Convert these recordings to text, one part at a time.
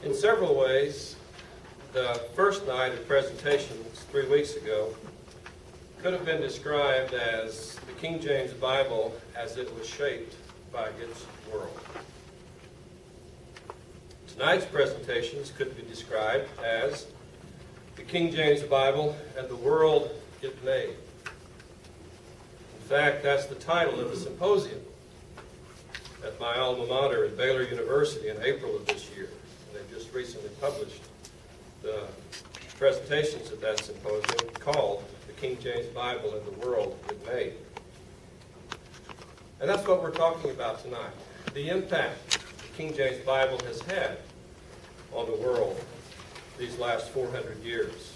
In several ways, the first night of presentations 3 weeks ago could have been described as the King James Bible as it was shaped by its world. Tonight's presentations could be described as the King James Bible and the world it made. In fact, that's the title of the symposium at my alma mater at Baylor University in April of this year. And they just recently published the presentations at that symposium called The King James Bible and the World It Made. And that's what we're talking about tonight, the impact the King James Bible has had on the world these last 400 years.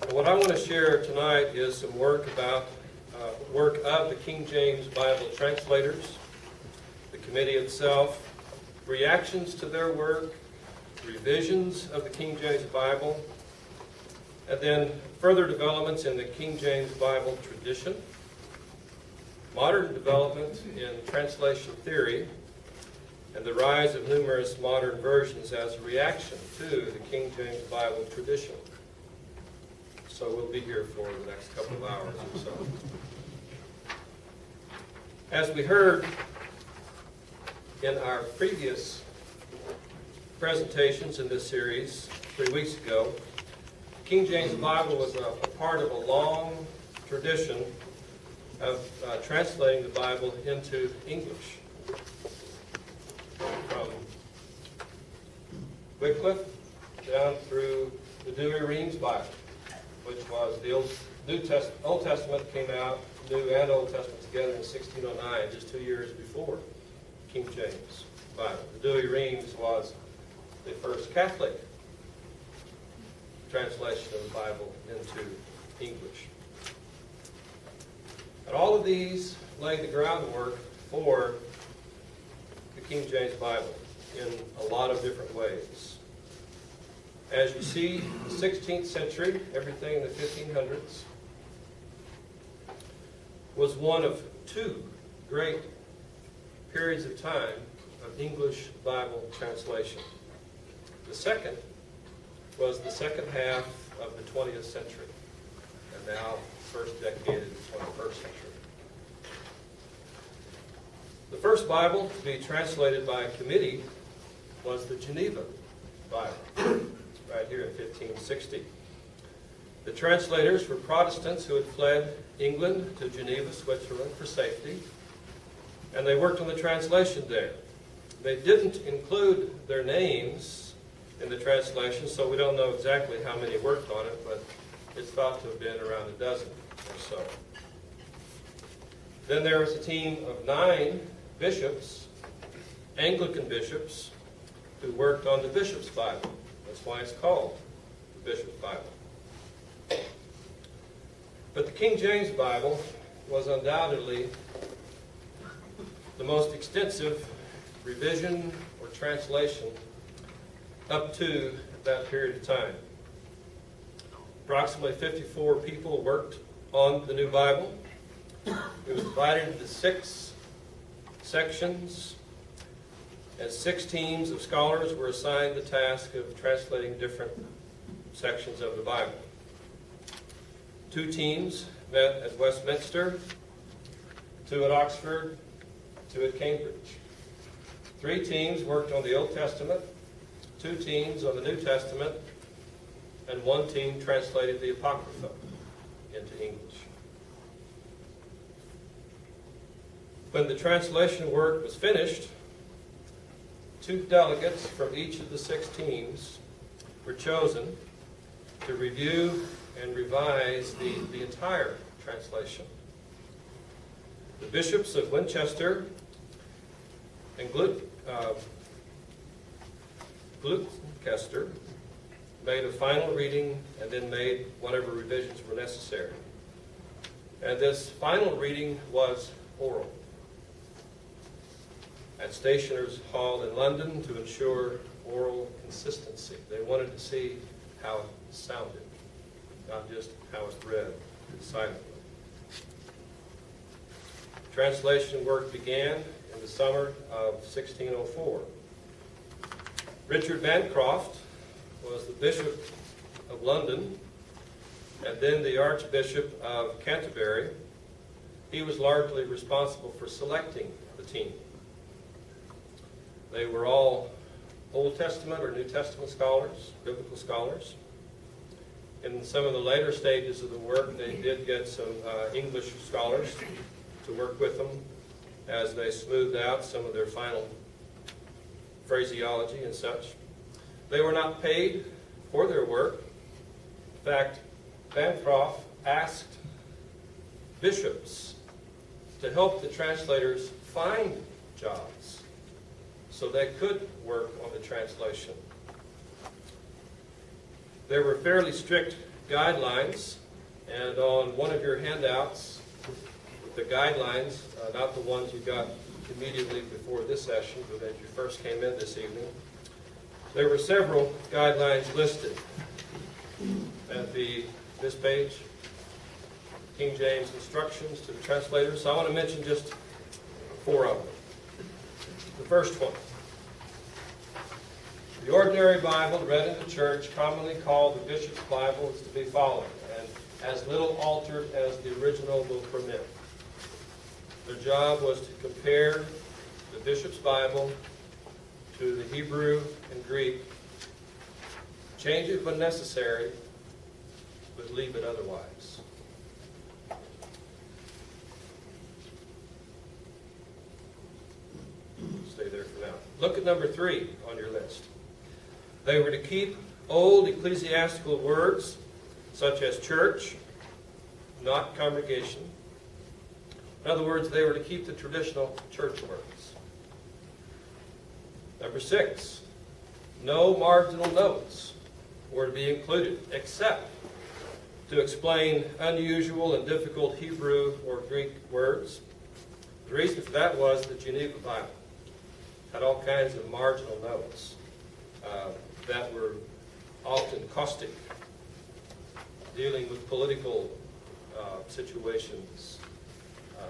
And what I want to share tonight is some work about work of the King James Bible translators, the committee itself, reactions to their work, revisions of the King James Bible, and then further developments in the King James Bible tradition, modern development in translation theory, and the rise of numerous modern versions as a reaction to the King James Bible tradition. So we'll be here for the next couple of hours or so. As we heard in our previous presentations in this series 3 weeks ago, the King James Bible was a part of a long tradition of translating the Bible into English. From Wycliffe down through the Douay-Rheims Bible, which was the Old Testament came out, New and Old Testament together in 1609, just 2 years before King James Bible. The Douay-Rheims was the first Catholic translation of the Bible into English. And all of these lay the groundwork for the King James Bible in a lot of different ways. As you see, the 16th century, everything in the 1500s, was one of two great periods of time of English Bible translation. The second was the second half of the 20th century, and now the first decade of the 21st century. The first Bible to be translated by a committee was the Geneva Bible, right here in 1560. The translators were Protestants who had fled England to Geneva, Switzerland for safety, and they worked on the translation there. They didn't include their names in the translation, so we don't know exactly how many worked on it, but it's thought to have been around a dozen or so. Then there was a team of 9 bishops, Anglican bishops, who worked on the Bishop's Bible. That's why it's called the Bishop's Bible. But the King James Bible was undoubtedly the most extensive revision or translation up to that period of time. Approximately 54 people worked on the new Bible. It was divided into 6 sections, and 6 teams of scholars were assigned the task of translating different sections of the Bible. 2 teams met at Westminster, 2 at Oxford, 2 at Cambridge. 3 teams worked on the Old Testament, 2 teams on the New Testament, and 1 team translated the Apocrypha into English. When the translation work was finished, 2 delegates from each of the 6 teams were chosen to review and revise the entire translation. The bishops of Winchester and Gloucester made a final reading and then made whatever revisions were necessary. And this final reading was oral at Stationers' Hall in London to ensure oral consistency. They wanted to see how it sounded, not just how it's read silently. Translation work began in the summer of 1604. Richard Bancroft was the Bishop of London and then the Archbishop of Canterbury. He was largely responsible for selecting the team. They were all Old Testament or New Testament scholars, biblical scholars. In some of the later stages of the work, they did get some English scholars to work with them as they smoothed out some of their final phraseology and such. They were not paid for their work. In fact, Bancroft asked bishops to help the translators find jobs so they could work on the translation. There were fairly strict guidelines, and on one of your handouts, the guidelines, not the ones you got immediately before this session, but as you first came in this evening, there were several guidelines listed at this page, King James instructions to the translators. So I want to mention just 4 of them. The first one. The ordinary Bible read in the church, commonly called the Bishop's Bible, is to be followed, and as little altered as the original will permit. Their job was to compare the Bishop's Bible to the Hebrew and Greek, change it when necessary, but leave it otherwise. Stay there for now. Look at number 3 on your list. They were to keep old ecclesiastical words such as church, not congregation. In other words, they were to keep the traditional church words. Number 6, no marginal notes were to be included except to explain unusual and difficult Hebrew or Greek words. The reason for that was the Geneva Bible had all kinds of marginal notes that were often caustic, dealing with political situations,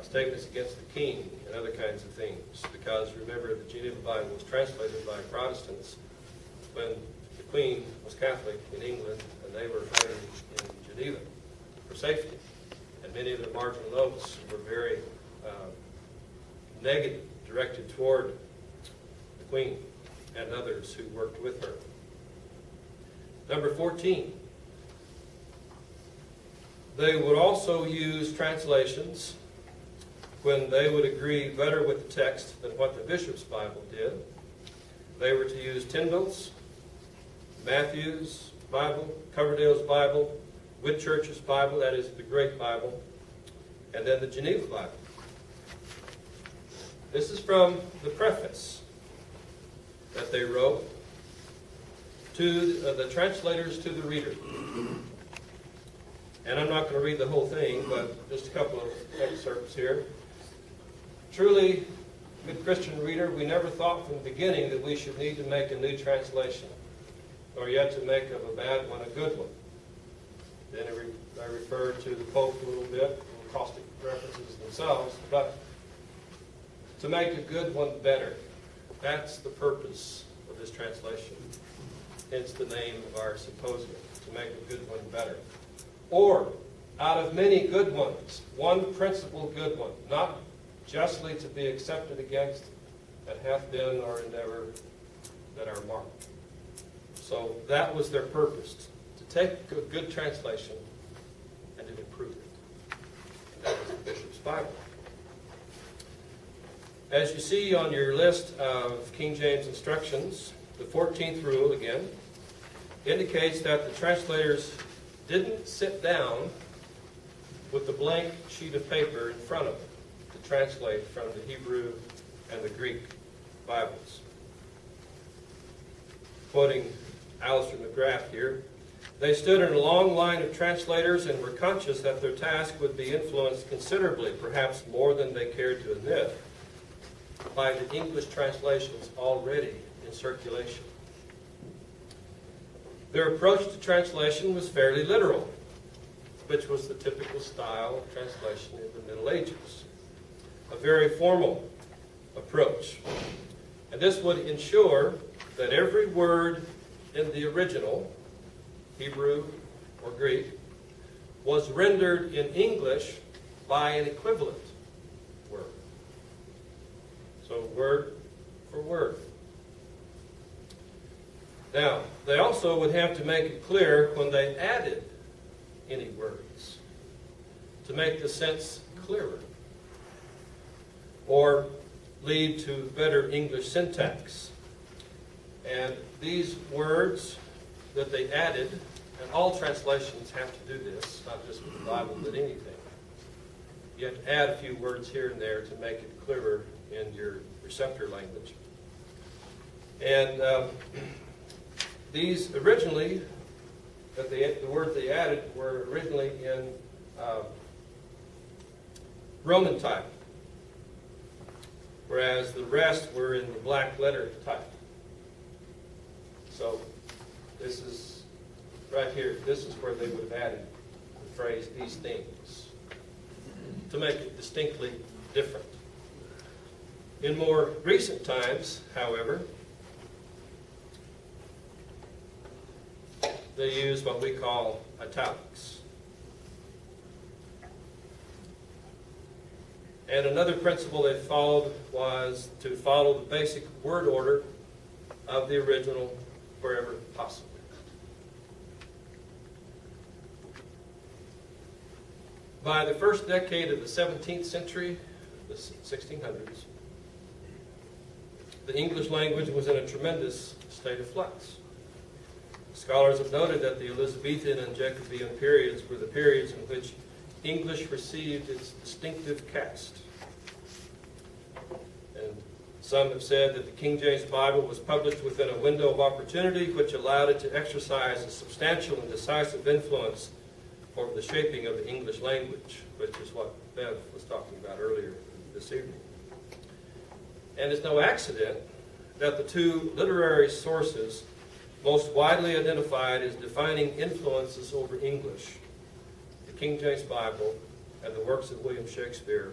statements against the king, and other kinds of things. Because remember, the Geneva Bible was translated by Protestants when the Queen was Catholic in England, and they were fighting in Geneva for safety. And many of the marginal notes were very negative, directed toward the Queen and others who worked with her. Number 14. They would also use translations when they would agree better with the text than what the Bishop's Bible did. They were to use Tyndale's, Matthew's Bible, Coverdale's Bible, Whitchurch's Bible, that is the Great Bible, and then the Geneva Bible. This is from the preface that they wrote to the translators to the reader. And I'm not going to read the whole thing, but just a couple of excerpts here. Truly, good Christian reader, we never thought from the beginning that we should need to make a new translation, nor yet to make of a bad one a good one. Then I refer to the Pope a little bit, little caustic references themselves, but to make a good one better. That's the purpose of this translation. Hence the name of our symposium, to make a good one better. Or, out of many good ones, one principal good one, not justly to be accepted against, that hath been our endeavor, that are marked. So that was their purpose, to take a good translation and to improve it. And that was the Bishop's Bible. As you see on your list of King James instructions, the 14th rule, again, indicates that the translators didn't sit down with the blank sheet of paper in front of them to translate from the Hebrew and the Greek Bibles. Quoting Alistair McGrath here, they stood in a long line of translators and were conscious that their task would be influenced considerably, perhaps more than they cared to admit, by the English translations already in circulation. Their approach to translation was fairly literal, which was the typical style of translation in the Middle Ages. A very formal approach. And this would ensure that every word in the original, Hebrew or Greek, was rendered in English by an equivalent word. So word for word. Now, they also would have to make it clear when they added any words to make the sense clearer or lead to better English syntax. And these words that they added, and all translations have to do this, not just with the Bible, but anything. You have to add a few words here and there to make it clearer in your receptor language. And these originally, the words they added were originally in Roman type, whereas the rest were in the black letter type. So this is right here. This is where they would have added the phrase "these things" to make it distinctly different. In more recent times, however, they use what we call italics. And another principle they followed was to follow the basic word order of the original wherever possible. By the first decade of the 17th century, the 1600s, the English language was in a tremendous state of flux. Scholars have noted that the Elizabethan and Jacobean periods were the periods in which English received its distinctive cast. And some have said that the King James Bible was published within a window of opportunity which allowed it to exercise a substantial and decisive influence over the shaping of the English language, which is what Bev was talking about earlier this evening. And it's no accident that the two literary sources most widely identified as defining influences over English, the King James Bible and the works of William Shakespeare,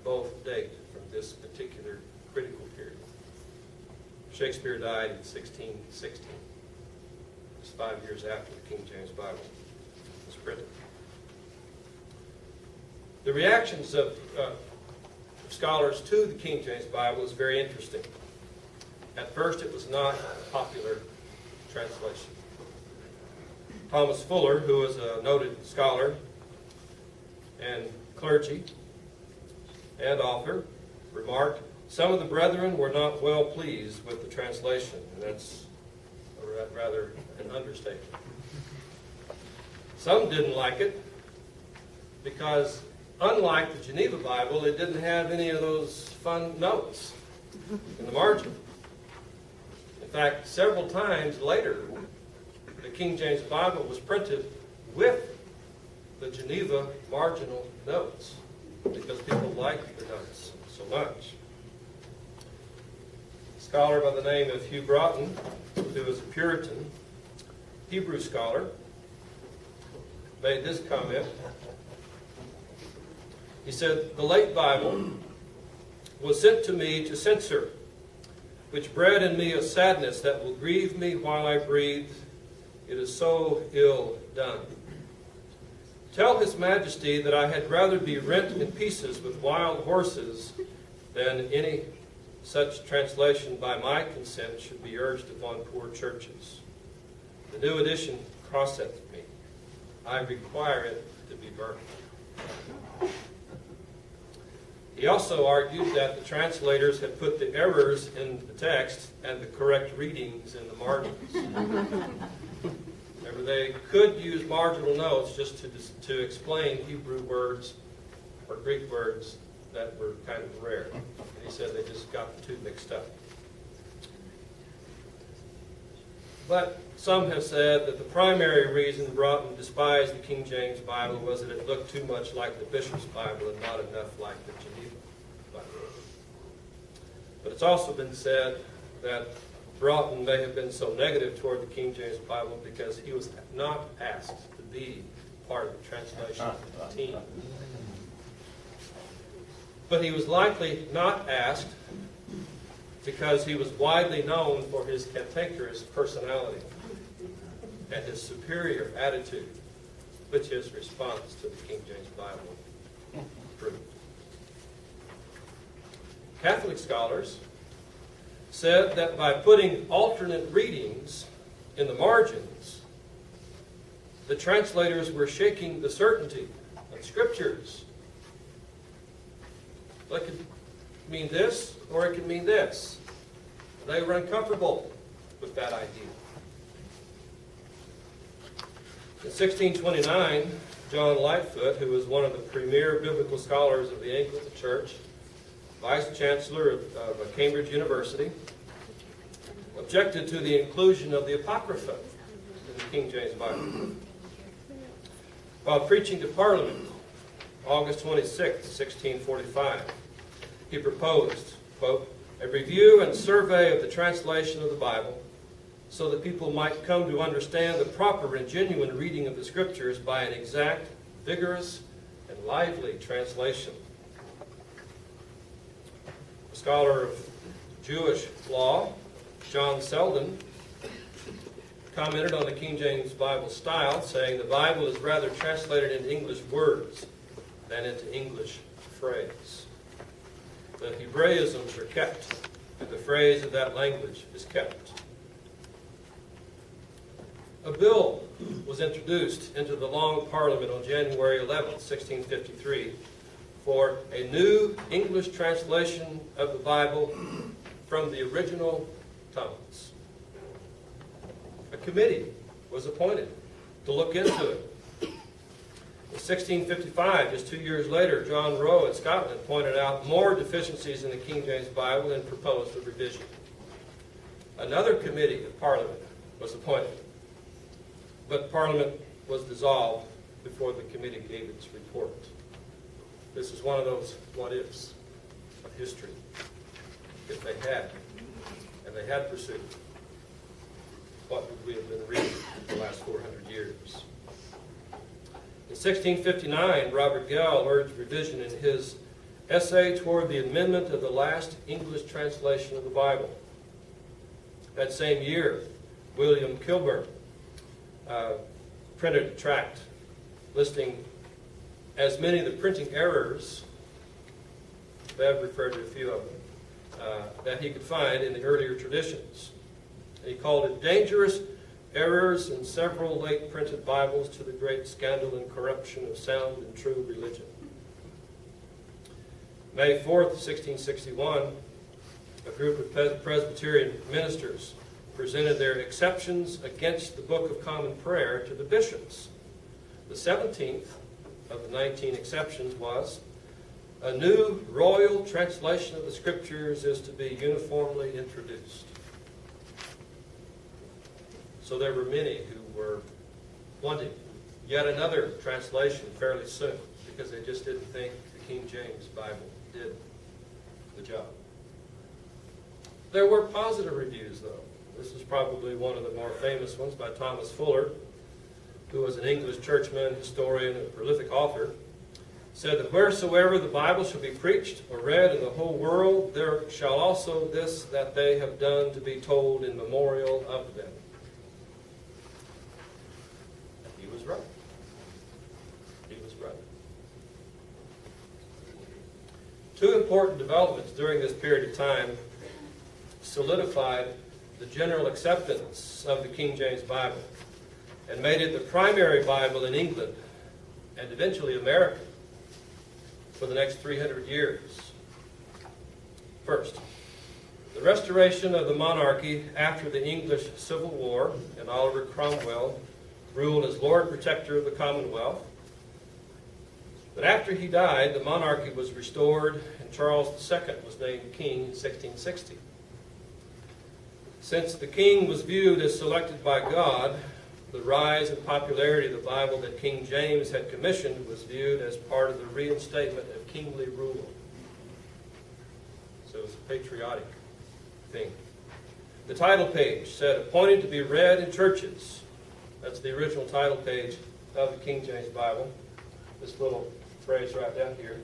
both date from this particular critical period. Shakespeare died in 1616, just 5 years after the King James Bible was printed. The reactions of scholars to the King James Bible is very interesting. At first, it was not a popular translation. Thomas Fuller, who was a noted scholar and clergy and author, remarked, "Some of the brethren were not well pleased with the translation," and that's rather an understatement. Some didn't like it because, unlike the Geneva Bible, it didn't have any of those fun notes in the margin. In fact, several times later, the King James Bible was printed with the Geneva marginal notes because people liked the notes so much. A scholar by the name of Hugh Broughton, who was a Puritan Hebrew scholar, made this comment. He said, "The late Bible was sent to me to censor, which bred in me a sadness that will grieve me while I breathe. It is so ill done. Tell His Majesty that I had rather be rent in pieces with wild horses than any such translation by my consent should be urged upon poor churches. The new edition crosseth me. I require it to be burnt." He also argued that the translators had put the errors in the text and the correct readings in the margins. Remember, they could use marginal notes just to explain Hebrew words or Greek words that were kind of rare. And he said they just got the two mixed up. But some have said that the primary reason Broughton despised the King James Bible was that it looked too much like the Bishop's Bible and not enough like the Geneva Bible. But it's also been said that Broughton may have been so negative toward the King James Bible because he was not asked to be part of the translation team. But he was likely not asked because he was widely known for his cantankerous personality and his superior attitude, which his response to the King James Bible proved. Catholic scholars said that by putting alternate readings in the margins, the translators were shaking the certainty of Scriptures. Well, it could mean this, or it could mean this. They were uncomfortable with that idea. In 1629, John Lightfoot, who was one of the premier biblical scholars of the Anglican Church, Vice Chancellor of Cambridge University, objected to the inclusion of the Apocrypha in the King James Bible. While preaching to Parliament, August 26, 1645, he proposed, quote, a review and survey of the translation of the Bible so that people might come to understand the proper and genuine reading of the Scriptures by an exact, vigorous, and lively translation. A scholar of Jewish law, John Selden, commented on the King James Bible style, saying the Bible is rather translated into English words than into English phrase. The Hebraisms are kept, and the phrase of that language is kept. A bill was introduced into the Long Parliament on January 11, 1653, for a new English translation of the Bible from the original tongues. A committee was appointed to look into it. In 1655, just 2 years later, John Rowe in Scotland pointed out more deficiencies in the King James Bible and proposed a revision. Another committee of Parliament was appointed, but Parliament was dissolved before the committee gave its report. This is one of those what-ifs of history. If they had, and they had pursued, what would we have been reading for the last 400 years? In 1659, Robert Gell urged revision in his Essay toward the Amendment of the Last English Translation of the Bible. That same year, William Kilburn printed a tract listing as many of the printing errors, Bev referred to a few of them, that he could find in the earlier traditions. He called it dangerous errors in several late printed Bibles to the great scandal and corruption of sound and true religion. May 4th, 1661, a group of Presbyterian ministers presented their exceptions against the Book of Common Prayer to the bishops. The 17th of the 19 exceptions was, a new royal translation of the Scriptures is to be uniformly introduced. So there were many who were wanting yet another translation fairly soon because they just didn't think the King James Bible did the job. There were positive reviews, though. This is probably one of the more famous ones by Thomas Fuller, who was an English churchman, historian, and prolific author, said that wheresoever the Bible shall be preached or read in the whole world, there shall also this that they have done to be told in memorial of them. He was right. He was right. Two important developments during this period of time solidified the general acceptance of the King James Bible and made it the primary Bible in England and eventually America for the next 300 years. First, the restoration of the monarchy after the English Civil War and Oliver Cromwell ruled as Lord Protector of the Commonwealth. But after he died, the monarchy was restored and Charles II was named king in 1660. Since the king was viewed as selected by God, the rise in popularity of the Bible that King James had commissioned was viewed as part of the reinstatement of kingly rule. So it was a patriotic thing. The title page said, appointed to be read in churches. That's the original title page of the King James Bible. This little phrase right down here.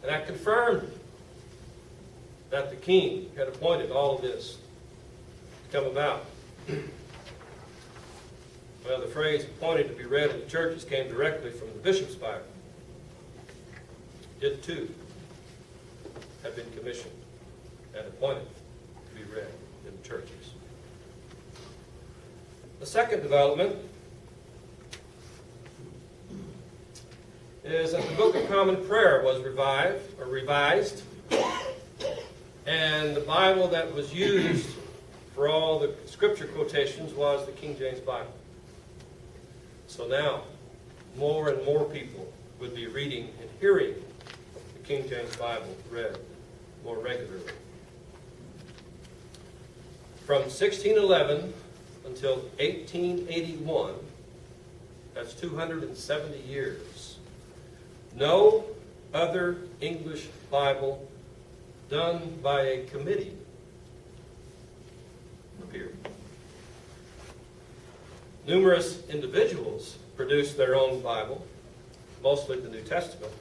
And that confirmed that the king had appointed all of this to come about. Well, the phrase appointed to be read in the churches came directly from the bishop's Bible. It too had been commissioned and appointed to be read in the churches. The second development is that the Book of Common Prayer was revised, and the Bible that was used for all the scripture quotations was the King James Bible. So now, more and more people would be reading and hearing the King James Bible read more regularly. From 1611 until 1881, that's 270 years, no other English Bible done by a committee appeared. Numerous individuals produced their own Bible, mostly the New Testament,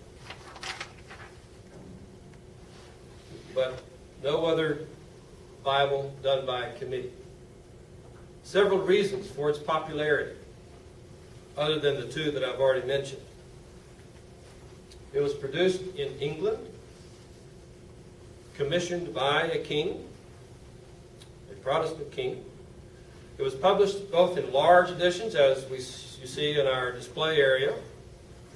but no other Bible done by a committee. Several reasons for its popularity, other than the two that I've already mentioned. It was produced in England, commissioned by a king, a Protestant king. It was published both in large editions, as you see in our display area,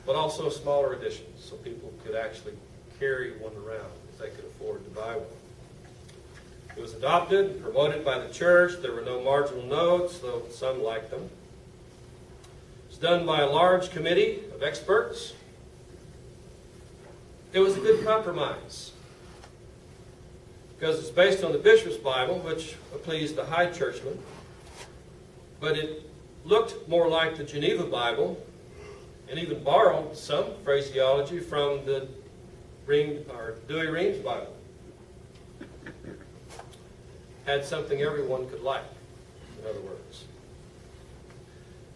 but also smaller editions, so people could actually carry one around if they could afford to buy one. It was adopted and promoted by the church. There were no marginal notes, though some liked them. It was done by a large committee of experts. It was a good compromise, because it's based on the Bishop's Bible, which pleased the high churchmen, but it looked more like the Geneva Bible, and even borrowed some phraseology from the Douay-Rheims Bible. Had something everyone could like, in other words.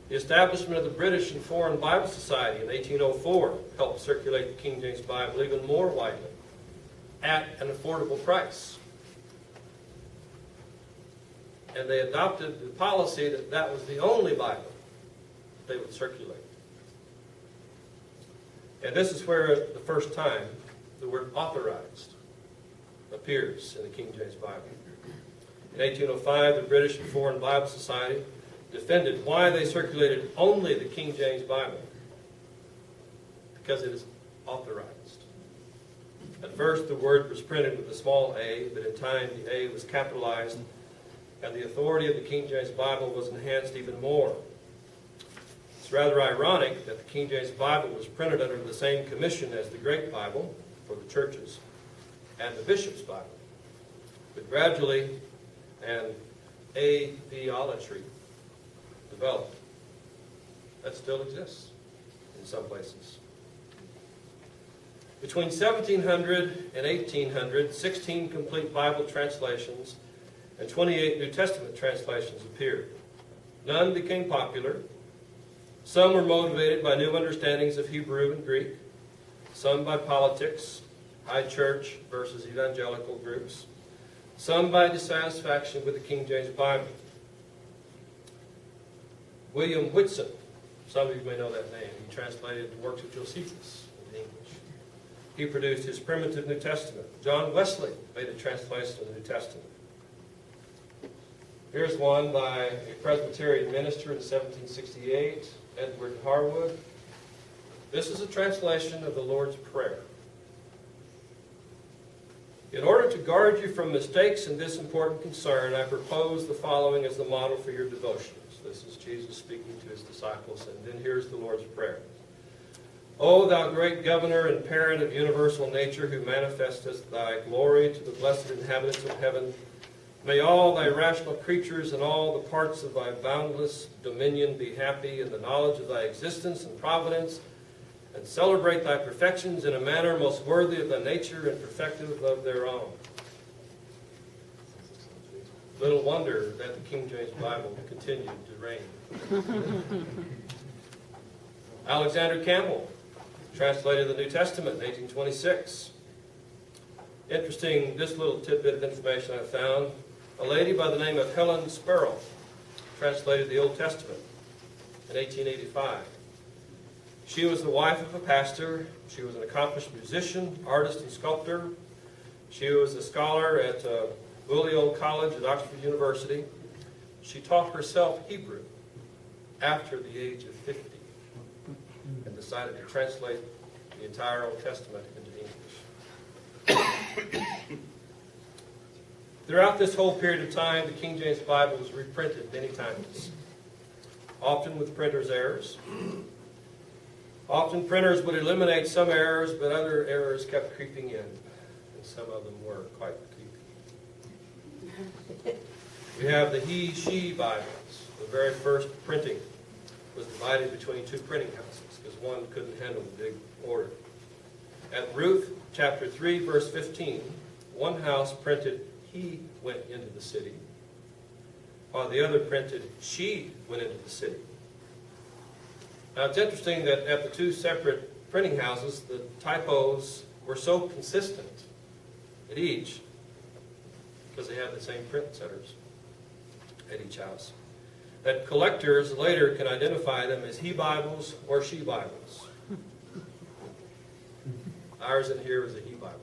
The establishment of the British and Foreign Bible Society in 1804 helped circulate the King James Bible even more widely at an affordable price. And they adopted the policy that that was the only Bible they would circulate. And this is where the first time the word authorized appears in the King James Bible. In 1805, the British and Foreign Bible Society defended why they circulated only the King James Bible. Because it is authorized. At first, the word was printed with a small a, but in time the a was capitalized, and the authority of the King James Bible was enhanced even more. It's rather ironic that the King James Bible was printed under the same commission as the Great Bible for the churches and the Bishop's Bible. But gradually, an a-theolatry developed that still exists in some places. Between 1700 and 1800, 16 complete Bible translations and 28 New Testament translations appeared. None became popular. Some were motivated by new understandings of Hebrew and Greek, some by politics, high church versus evangelical groups, some by dissatisfaction with the King James Bible. William Whitson, some of you may know that name, he translated the works of Josephus into English. He produced his primitive New Testament. John Wesley made a translation of the New Testament. Here's one by a Presbyterian minister in 1768, Edward Harwood. This is a translation of the Lord's Prayer. In order to guard you from mistakes in this important concern, I propose the following as the model for your devotions. This is Jesus speaking to his disciples, and then here's the Lord's Prayer. O thou great governor and parent of universal nature, who manifestest thy glory to the blessed inhabitants of heaven, may all thy rational creatures and all the parts of thy boundless dominion be happy in the knowledge of thy existence and providence, and celebrate thy perfections in a manner most worthy of thy nature and perfective of their own. Little wonder that the King James Bible continued to reign. Alexander Campbell translated the New Testament in 1826. Interesting, this little tidbit of information I found. A lady by the name of Helen Sparrow translated the Old Testament in 1885. She was the wife of a pastor. She was an accomplished musician, artist, and sculptor. She was a scholar at Balliol College at Oxford University. She taught herself Hebrew after the age of 50 and decided to translate the entire Old Testament into English. Throughout this whole period of time, the King James Bible was reprinted many times, often with printer's errors. Often printers would eliminate some errors, but other errors kept creeping in, and some of them were quite creepy. We have the he-she Bibles. The very first printing was divided between two printing houses because one couldn't handle the big order. At Ruth chapter 3, verse 15, one house printed he went into the city, while the other printed she went into the city. Now it's interesting that at the two separate printing houses, the typos were so consistent at each because they had the same print setters at each house, that collectors later can identify them as he Bibles or she Bibles. Ours in here is a he Bible.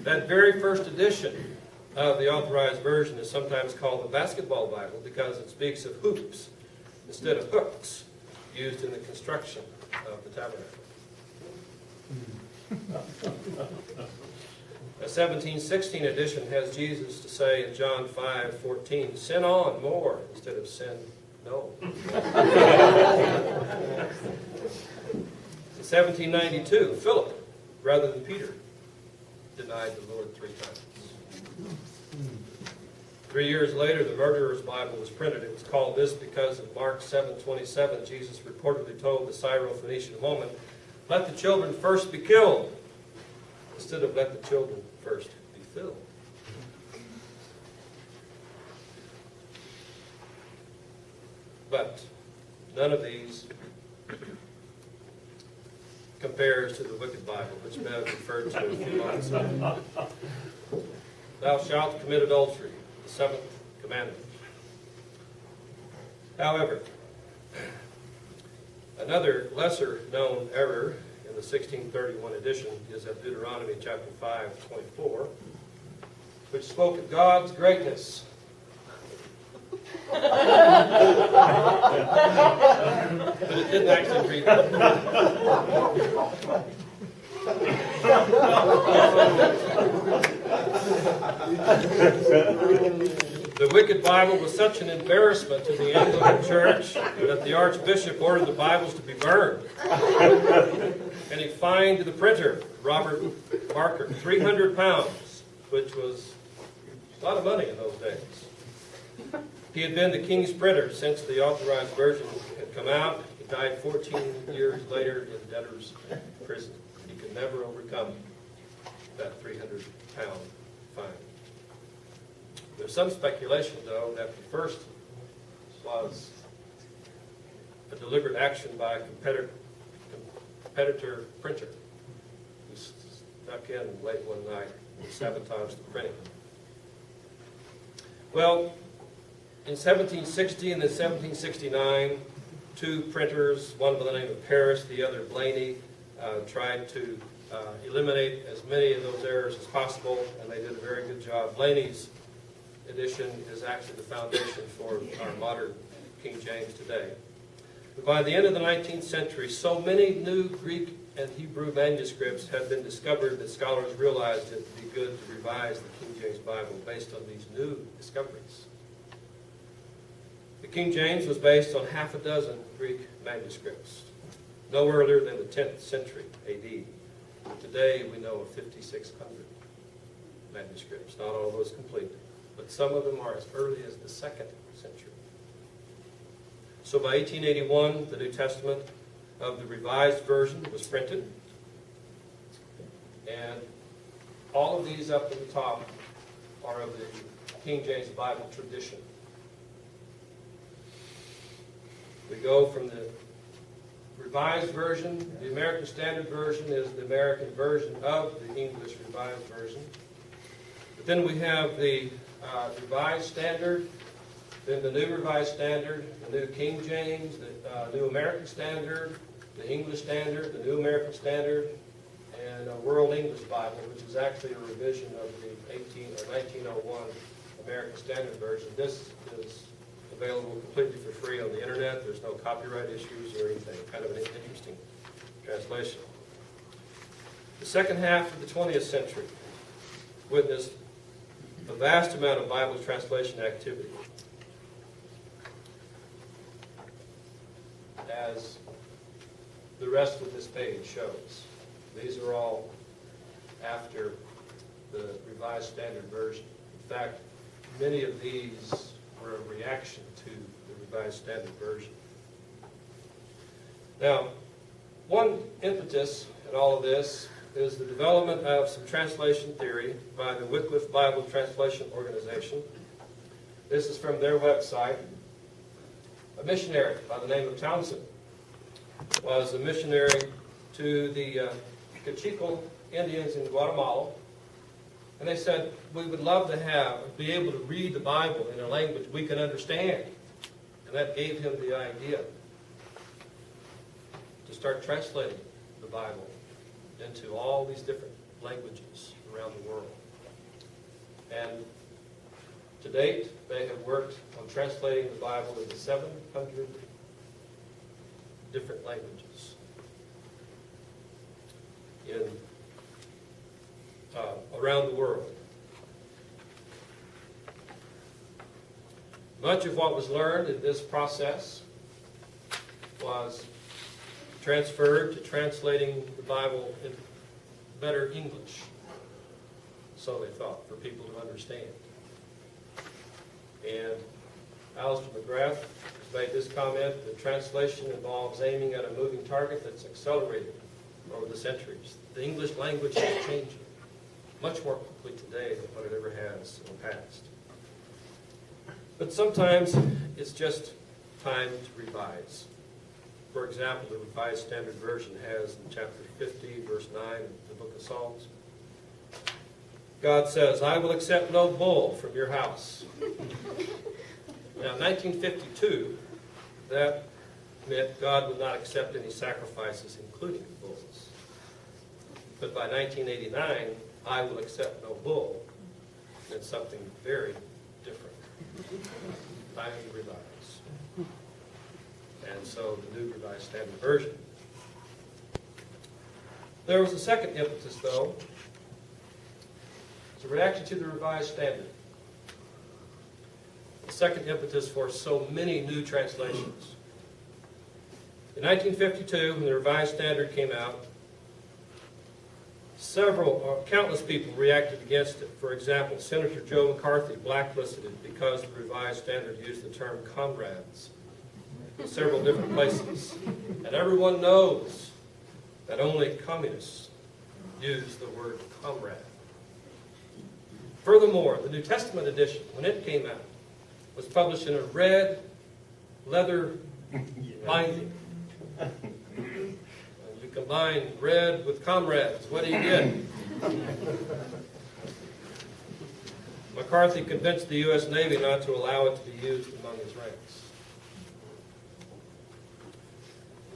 That very first edition of the Authorized Version is sometimes called the Basketball Bible because it speaks of hoops instead of hooks used in the construction of the tabernacle. The 1716 edition has Jesus to say in John 5:14, "Sin on more," instead of "sin no." In 1792, Philip, rather than Peter, denied the Lord 3 times. 3 years later, the Murderer's Bible was printed. It was called this because in Mark 7:27, Jesus reportedly told the Syro-Phoenician woman, "Let the children first be killed," instead of "let the children first be filled." But none of these compares to the Wicked Bible, which Bev referred to a few moments ago. "Thou shalt commit adultery," the 7th commandment. However, another lesser-known error in the 1631 edition is at Deuteronomy chapter 5:24, which spoke of God's greatness. But it didn't actually read that. The Wicked Bible was such an embarrassment to the Anglican Church that the Archbishop ordered the Bibles to be burned. And he fined the printer, Robert Barker, £300, which was a lot of money in those days. He had been the king's printer since the Authorized Version had come out. He died 14 years later in debtor's prison. He could never overcome that £300 fine. There's some speculation, though, that the first was a deliberate action by a competitor printer who snuck in late one night and sabotaged the printing. Well, in 1760 and then 1769, 2 printers, one by the name of Paris, the other Blaney, tried to eliminate as many of those errors as possible, and they did a very good job. Blaney's edition is actually the foundation for our modern King James today. But by the end of the 19th century, so many new Greek and Hebrew manuscripts had been discovered that scholars realized it would be good to revise the King James Bible based on these new discoveries. The King James was based on half a dozen Greek manuscripts, no earlier than the 10th century A.D. Today we know of 5,600 manuscripts, not all of those complete, but some of them are as early as the 2nd century. So by 1881, the New Testament of the Revised Version was printed, and all of these up at the top are of the King James Bible tradition. We go from the Revised Version. The American Standard Version is the American version of the English Revised Version. But then we have the Revised Standard, then the New Revised Standard, the New King James, the New American Standard, the English Standard, the New American Standard, and a World English Bible, which is actually a revision of the 1901 American Standard Version. This is available completely for free on the internet. There's no copyright issues or anything. Kind of an interesting translation. The second half of the 20th century witnessed a vast amount of Bible translation activity. As the rest of this page shows. These are all after the Revised Standard Version. In fact, many of these were a reaction to the Revised Standard Version. Now, one impetus in all of this is the development of some translation theory by the Wycliffe Bible Translation Organization. This is from their website. A missionary by the name of Townsend was a missionary to the Cachical Indians in Guatemala. And they said, we would love to be able to read the Bible in a language we can understand. And that gave him the idea to start translating the Bible into all these different languages around the world. And to date, they have worked on translating the Bible into 700 different languages around the world. Much of what was learned in this process was transferred to translating the Bible in better English, so they thought, for people to understand. And Alistair McGrath has made this comment: the translation involves aiming at a moving target that's accelerated over the centuries. The English language is changing much more quickly today than what it ever has in the past. But sometimes it's just time to revise. For example, the Revised Standard Version has in chapter 50, verse 9 of the book of Psalms, God says, I will accept no bull from your house. Now, in 1952, that meant God would not accept any sacrifices, including bulls. But by 1989, I will accept no bull meant something very different. Time to revise. And so the New Revised Standard Version. There was a second impetus, though. It's a reaction to the Revised Standard. The second impetus for so many new translations. In 1952, when the Revised Standard came out, countless people reacted against it. For example, Senator Joe McCarthy blacklisted it because the Revised Standard used the term comrades in several different places. And everyone knows that only communists use the word comrade. Furthermore, the New Testament edition, when it came out, was published in a red leather binding. You combine red with comrades, what do you get? McCarthy convinced the U.S. Navy not to allow it to be used among his ranks.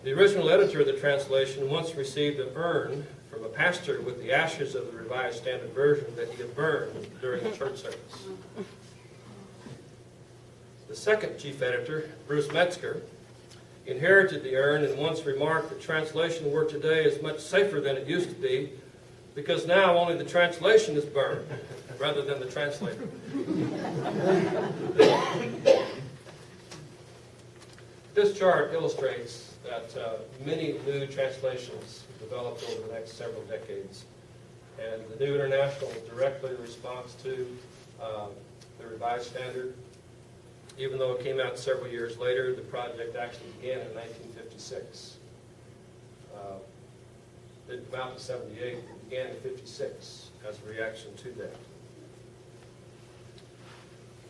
The original editor of the translation once received an urn from a pastor with the ashes of the Revised Standard Version that he had burned during a church service. The second chief editor, Bruce Metzger, inherited the urn and once remarked that translation work today is much safer than it used to be because now only the translation is burned rather than the translator. This chart illustrates that many new translations developed over the next several decades. And the New International is directly in response to the Revised Standard. Even though it came out several years later, the project actually began in 1956. It didn't come out in 78, it began in 56 as a reaction to that.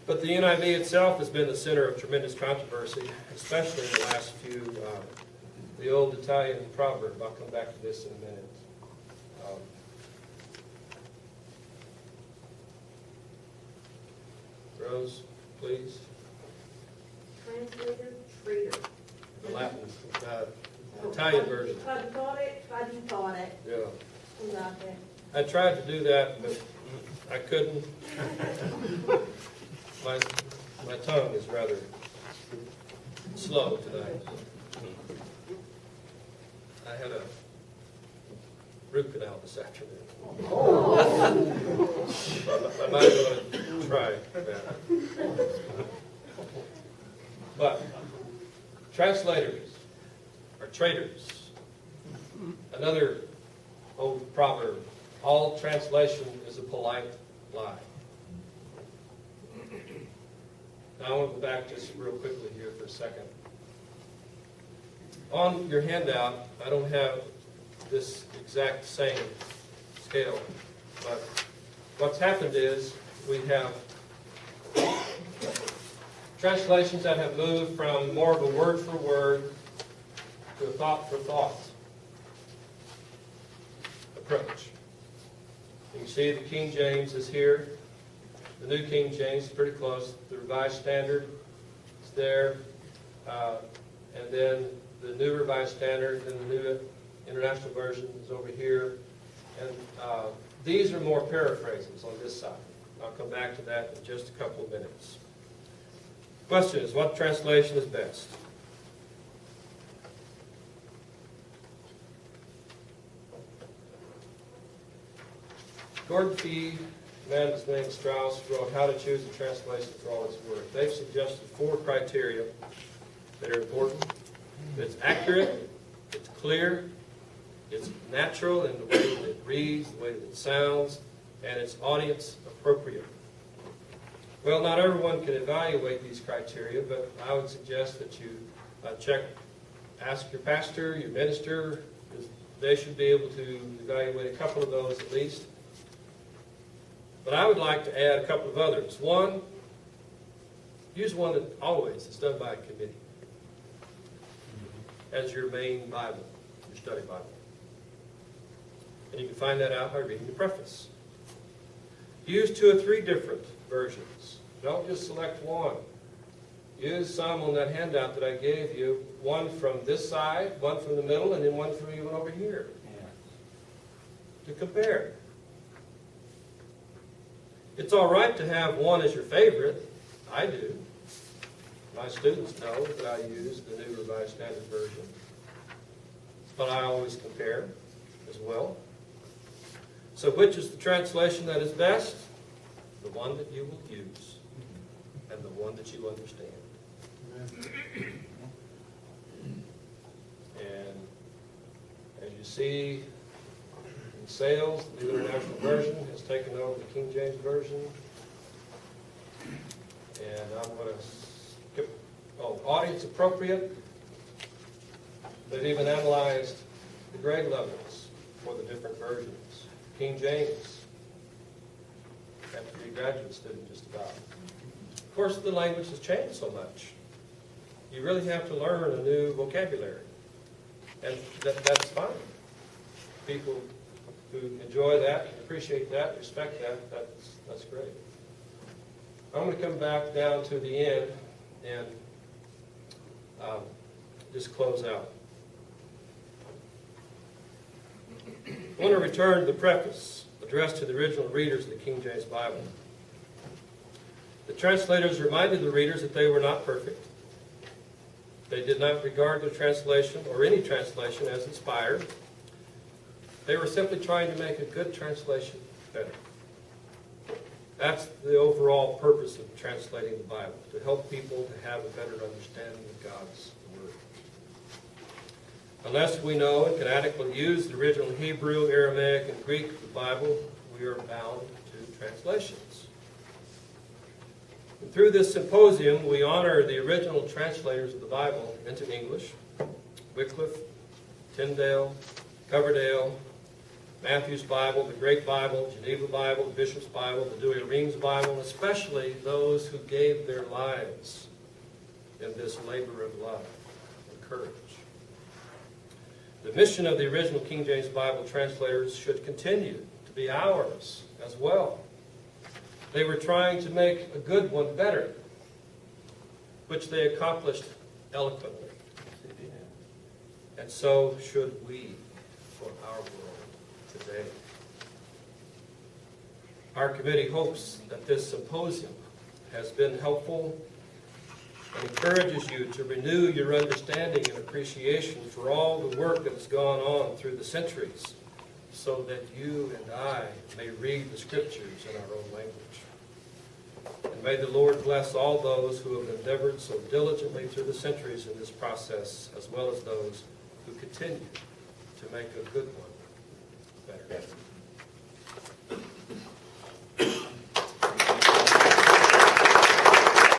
But the NIV itself has been the center of tremendous controversy, especially in the last the old Italian proverb. I'll come back to this in a minute. Rose, please. Translator, traitor. The Latin, Italian version. Traduttore. Yeah. Scusate. I tried to do that, but I couldn't. My tongue is rather slow tonight. I had a root canal this afternoon. I might want to try that. But translators are traitors. Another old proverb, all translation is a polite lie. Now I want to go back just real quickly here for a second. On your handout, I don't have this exact same scale, but what's happened is we have translations that have moved from more of a word for word to a thought for thought approach. You can see the King James is here. The New King James is pretty close. The Revised Standard is there. And then the New Revised Standard and the New International Version is over here. And these are more paraphrases on this side. I'll come back to that in just a couple of minutes. Question is, what translation is best? Gordon Fee, man his name Strauss, wrote How to Choose a Translation for All Its Worth. They've suggested 4 criteria that are important. It's accurate, it's clear, it's natural in the way that it reads, the way that it sounds, and it's audience appropriate. Well, not everyone can evaluate these criteria, but I would suggest that you ask your pastor, your minister, because they should be able to evaluate a couple of those at least. But I would like to add a couple of others. One, use one that always is done by a committee as your main Bible, your study Bible. And you can find that out by reading the preface. Use 2 or 3 different versions. Don't just select one. Use some on that handout that I gave you, one from this side, one from the middle, and then one from even over here. To compare. It's all right to have one as your favorite. I do. My students know that I use the New Revised Standard Version. But I always compare as well. So which is the translation that is best? The one that you will use and the one that you understand. And as you see in sales, the New International Version has taken over the King James Version. And I'm going to skip, audience appropriate. They've even analyzed the grade levels for the different versions. King James, have to be a graduate student just about. Of course, the language has changed so much. You really have to learn a new vocabulary. And that's fine. People who enjoy that, appreciate that, respect that, that's great. I'm going to come back down to the end and just close out. I want to return to the preface addressed to the original readers of the King James Bible. The translators reminded the readers that they were not perfect. They did not regard the translation or any translation as inspired. They were simply trying to make a good translation better. That's the overall purpose of translating the Bible, to help people to have a better understanding of God's Word. Unless we know and can adequately use the original Hebrew, Aramaic, and Greek of the Bible, we are bound to translations. And through this symposium, we honor the original translators of the Bible into English: Wycliffe, Tyndale, Coverdale, Matthew's Bible, the Great Bible, Geneva Bible, the Bishop's Bible, the Douay-Rheims Bible, and especially those who gave their lives in this labor of love and courage. The mission of the original King James Bible translators should continue to be ours as well. They were trying to make a good one better, which they accomplished eloquently. And so should we for our world today. Our committee hopes that this symposium has been helpful and encourages you to renew your understanding and appreciation for all the work that has gone on through the centuries, so that you and I may read the Scriptures in our own language. And may the Lord bless all those who have endeavored so diligently through the centuries in this process, as well as those who continue to make a good one better.